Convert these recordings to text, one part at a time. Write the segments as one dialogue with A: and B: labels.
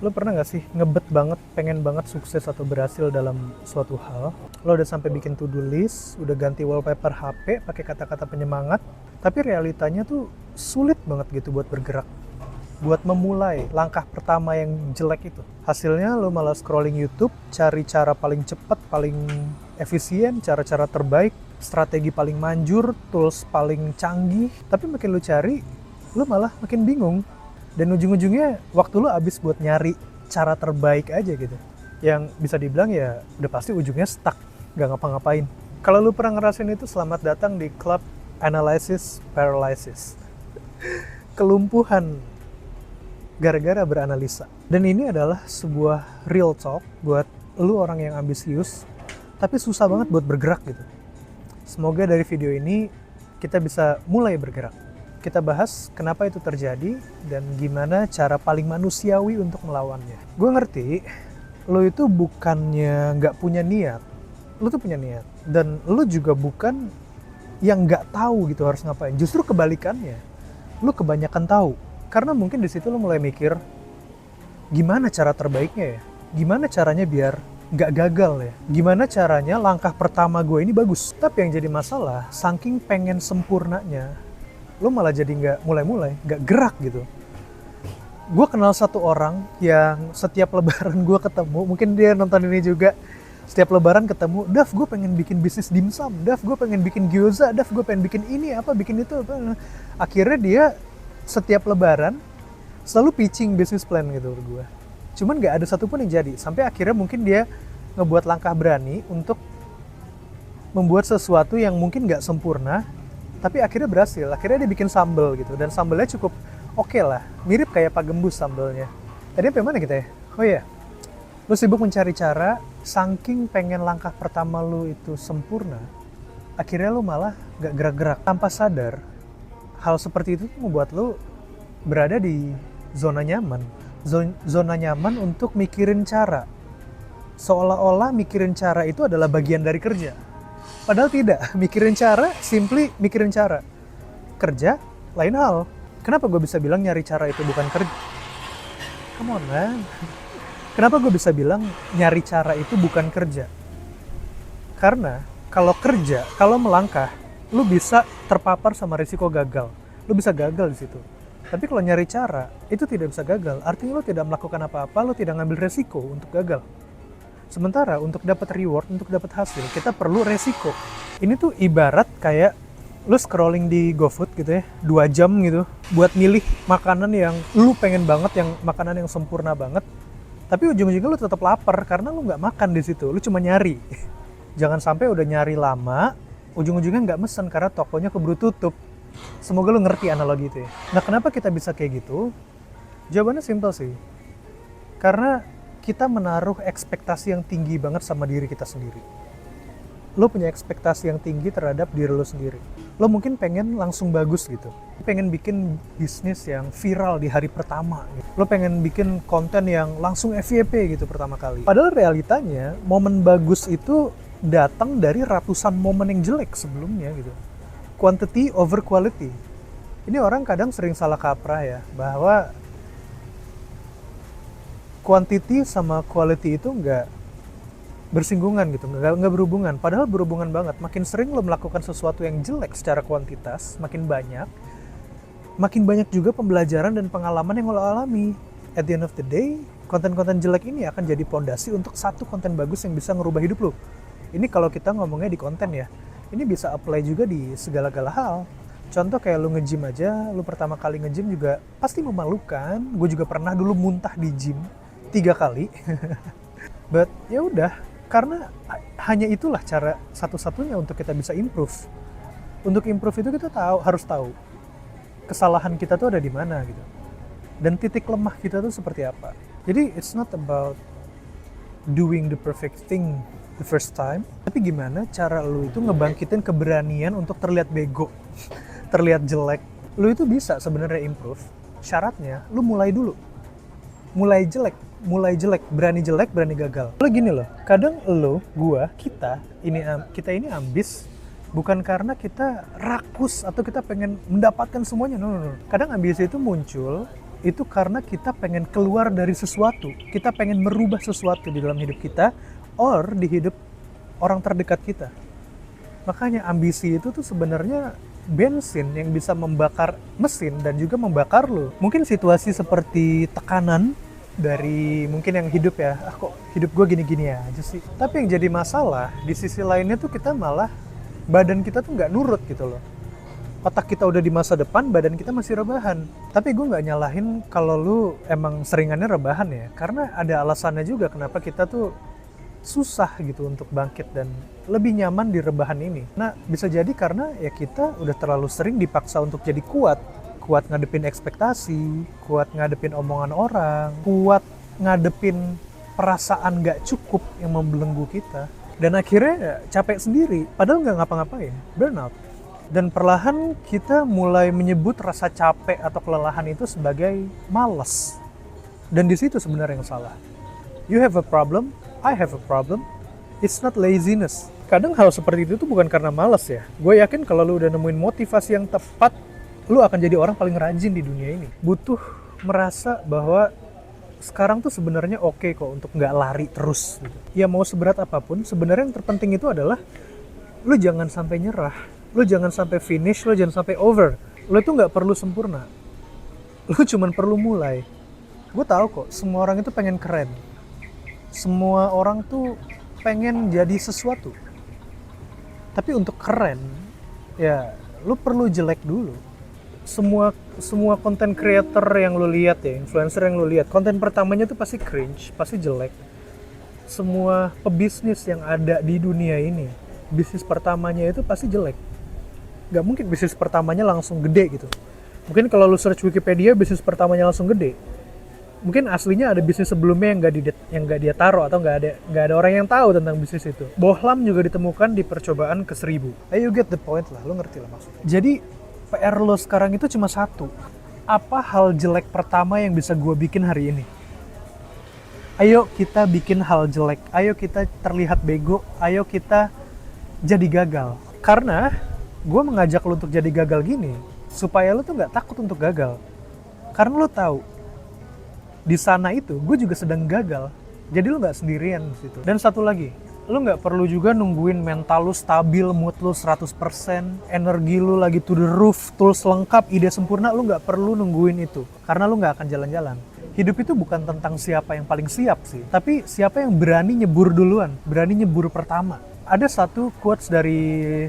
A: Lo pernah gak sih ngebet banget, pengen banget sukses atau berhasil dalam suatu hal? Lo udah sampai bikin to-do list, udah ganti wallpaper HP pakai kata-kata penyemangat, tapi realitanya tuh sulit banget gitu buat bergerak, buat memulai langkah pertama yang jelek itu. Hasilnya lo malah scrolling YouTube, cari cara paling cepat, paling efisien, cara-cara terbaik, strategi paling manjur, tools paling canggih, tapi makin lo cari, lo malah makin bingung. Dan ujung-ujungnya waktu lo habis buat nyari cara terbaik aja gitu. Yang bisa dibilang ya udah pasti ujungnya stuck, gak ngapa-ngapain. Kalau lo pernah ngerasain itu, selamat datang di Club Analysis Paralysis. Kelumpuhan gara-gara beranalisa. Dan ini adalah sebuah real talk buat lo orang yang ambisius, tapi susah banget buat bergerak gitu. Semoga dari video ini kita bisa mulai bergerak. Kita bahas kenapa itu terjadi dan gimana cara paling manusiawi untuk melawannya. Gue ngerti, lo itu bukannya nggak punya niat, lo tuh punya niat. Dan lo juga bukan yang nggak tahu gitu harus ngapain. Justru kebalikannya, lo kebanyakan tahu. Karena mungkin di situ lo mulai mikir, gimana cara terbaiknya ya? Gimana caranya biar nggak gagal ya? Gimana caranya langkah pertama gue ini bagus? Tapi yang jadi masalah, saking pengen sempurnanya, lo malah jadi nggak mulai-mulai, nggak gerak gitu. Gue kenal satu orang yang setiap lebaran gue ketemu, mungkin dia nonton ini juga, setiap lebaran ketemu, Dav gue pengen bikin bisnis dimsum, Dav gue pengen bikin gyoza, Dav gue pengen bikin ini apa, bikin itu apa. Akhirnya dia setiap lebaran selalu pitching bisnis plan gitu ke gue. Cuman nggak ada satupun yang jadi, sampai akhirnya mungkin dia ngebuat langkah berani untuk membuat sesuatu yang mungkin nggak sempurna, tapi akhirnya berhasil. Akhirnya dia bikin sambal gitu, dan sambalnya cukup oke lah, mirip kayak Pak Gembus sambalnya. Tadi sampai mana kita ya? Oh iya, lu sibuk mencari cara, saking pengen langkah pertama lu itu sempurna, akhirnya lu malah gak gerak-gerak. Tanpa sadar, hal seperti itu membuat lu berada di zona nyaman. Zona nyaman untuk mikirin cara. Seolah-olah mikirin cara itu adalah bagian dari kerja. Padahal tidak, mikirin cara, simply mikirin cara. Kerja, lain hal. Kenapa gue bisa bilang nyari cara itu bukan kerja? Come on man. Kenapa gue bisa bilang nyari cara itu bukan kerja? Karena kalau kerja, kalau melangkah, lu bisa terpapar sama risiko gagal. Lu bisa gagal di situ. Tapi kalau nyari cara, itu tidak bisa gagal. Artinya lu tidak melakukan apa-apa, lu tidak ngambil resiko untuk gagal. Sementara untuk dapat reward, untuk dapat hasil, kita perlu resiko. Ini tuh ibarat kayak lu scrolling di GoFood gitu ya, 2 jam gitu, buat milih makanan yang lu pengen banget, yang makanan yang sempurna banget. Tapi ujung-ujungnya lu tetap lapar karena lu nggak makan di situ, lu cuma nyari. Jangan sampai udah nyari lama, ujung-ujungnya nggak mesen karena tokonya keburu tutup. Semoga lu ngerti analogi itu ya. Nah, kenapa kita bisa kayak gitu? Jawabannya simpel sih. Karena kita menaruh ekspektasi yang tinggi banget sama diri kita sendiri. Lo punya ekspektasi yang tinggi terhadap diri lo sendiri. Lo mungkin pengen langsung bagus gitu. Pengen bikin bisnis yang viral di hari pertama gitu. Lo pengen bikin konten yang langsung FYP gitu pertama kali. Padahal realitanya momen bagus itu datang dari ratusan momen yang jelek sebelumnya gitu. Quantity over quality. Ini orang kadang sering salah kaprah ya, bahwa quantity sama quality itu nggak bersinggungan gitu, nggak berhubungan. Padahal berhubungan banget. Makin sering lo melakukan sesuatu yang jelek secara kuantitas, makin banyak juga pembelajaran dan pengalaman yang lo alami. At the end of the day, konten-konten jelek ini akan jadi pondasi untuk satu konten bagus yang bisa ngerubah hidup lo. Ini kalau kita ngomongnya di konten ya. Ini bisa apply juga di segala-gala hal. Contoh kayak lu nge-gym aja, lu pertama kali nge-gym juga pasti memalukan. Gue juga pernah dulu muntah di gym 3 kali. But ya udah, karena hanya itulah cara satu-satunya untuk kita bisa improve. Untuk improve itu kita harus tahu kesalahan kita tuh ada di mana gitu. Dan titik lemah kita tuh seperti apa. Jadi it's not about doing the perfect thing the first time, tapi gimana cara lu itu ngebangkitin keberanian untuk terlihat bego, terlihat jelek. Lu itu bisa sebenarnya improve. Syaratnya lu mulai dulu. Mulai jelek, berani jelek, berani gagal. Lo gini loh, kadang lo, gua, kita ini ambis bukan karena kita rakus atau kita pengen mendapatkan semuanya. No. Kadang ambisi itu muncul itu karena kita pengen keluar dari sesuatu. Kita pengen merubah sesuatu di dalam hidup kita, or di hidup orang terdekat kita. Makanya ambisi itu tuh sebenarnya bensin yang bisa membakar mesin dan juga membakar lo. Mungkin situasi seperti tekanan dari mungkin yang hidup ya, kok hidup gue gini-gini aja sih. Tapi yang jadi masalah, di sisi lainnya tuh kita malah, badan kita tuh nggak nurut gitu loh. Otak kita udah di masa depan, badan kita masih rebahan. Tapi gue nggak nyalahin kalau lu emang seringannya rebahan ya. Karena ada alasannya juga kenapa kita tuh susah gitu untuk bangkit dan lebih nyaman di rebahan ini. Nah, bisa jadi karena ya kita udah terlalu sering dipaksa untuk jadi kuat. Kuat ngadepin ekspektasi, kuat ngadepin omongan orang, kuat ngadepin perasaan nggak cukup yang membelenggu kita. Dan akhirnya ya, capek sendiri, padahal nggak ngapa-ngapain, burnout. Dan perlahan kita mulai menyebut rasa capek atau kelelahan itu sebagai malas. Dan di situ sebenarnya yang salah. You have a problem, I have a problem. It's not laziness. Kadang hal seperti itu tuh bukan karena malas ya. Gue yakin kalau lu udah nemuin motivasi yang tepat, lu akan jadi orang paling rajin di dunia ini. Butuh merasa bahwa sekarang tuh sebenarnya oke kok untuk nggak lari terus. Gitu. Ya mau seberat apapun, sebenarnya yang terpenting itu adalah lu jangan sampai nyerah. Lo jangan sampai finish, lo jangan sampai over. Lo itu nggak perlu sempurna. Lo cuman perlu mulai. Gue tahu kok, semua orang itu pengen keren. Semua orang tuh pengen jadi sesuatu. Tapi untuk keren, ya lo perlu jelek dulu. Semua content creator yang lo lihat ya, influencer yang lo lihat, konten pertamanya tuh pasti cringe, pasti jelek. Semua pebisnis yang ada di dunia ini, bisnis pertamanya itu pasti jelek. Gak mungkin bisnis pertamanya langsung gede gitu. Mungkin kalau lu search Wikipedia bisnis pertamanya langsung gede. Mungkin aslinya ada bisnis sebelumnya yang nggak dia taruh atau nggak ada orang yang tahu tentang bisnis itu. Bohlam juga ditemukan di percobaan ke-1000. You get the point lah, lu ngerti lah maksudnya. Jadi PR lo sekarang itu cuma satu. Apa hal jelek pertama yang bisa gue bikin hari ini? Ayo kita bikin hal jelek. Ayo kita terlihat bego. Ayo kita jadi gagal. Karena gue mengajak lo untuk jadi gagal gini, supaya lo tuh gak takut untuk gagal. Karena lo tahu, di sana itu gue juga sedang gagal. Jadi lo gak sendirian di situ. Dan satu lagi, lo gak perlu juga nungguin mental lo stabil, mood lo 100%, energi lo lagi to the roof, tools lengkap, ide sempurna, lo gak perlu nungguin itu. Karena lo gak akan jalan-jalan. Hidup itu bukan tentang siapa yang paling siap sih, tapi siapa yang berani nyebur duluan, berani nyebur pertama. Ada satu quotes dari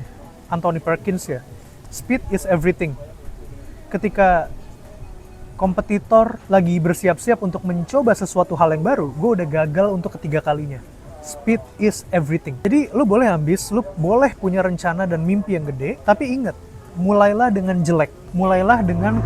A: Anthony Perkins ya, speed is everything. Ketika kompetitor lagi bersiap-siap untuk mencoba sesuatu hal yang baru, gue udah gagal untuk ketiga kalinya. Speed is everything. Jadi lu boleh ambis, lu boleh punya rencana dan mimpi yang gede, tapi ingat, mulailah dengan jelek, mulailah dengan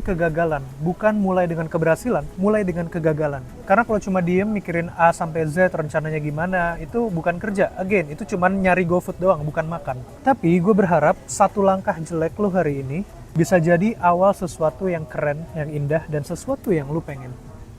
A: kegagalan, bukan mulai dengan keberhasilan, mulai dengan kegagalan. Karena kalau cuma diem mikirin A sampai Z rencananya gimana, itu bukan kerja. Again, itu cuma nyari GoFood doang, bukan makan. Tapi gue berharap satu langkah jelek lo hari ini bisa jadi awal sesuatu yang keren, yang indah, dan sesuatu yang lo pengen.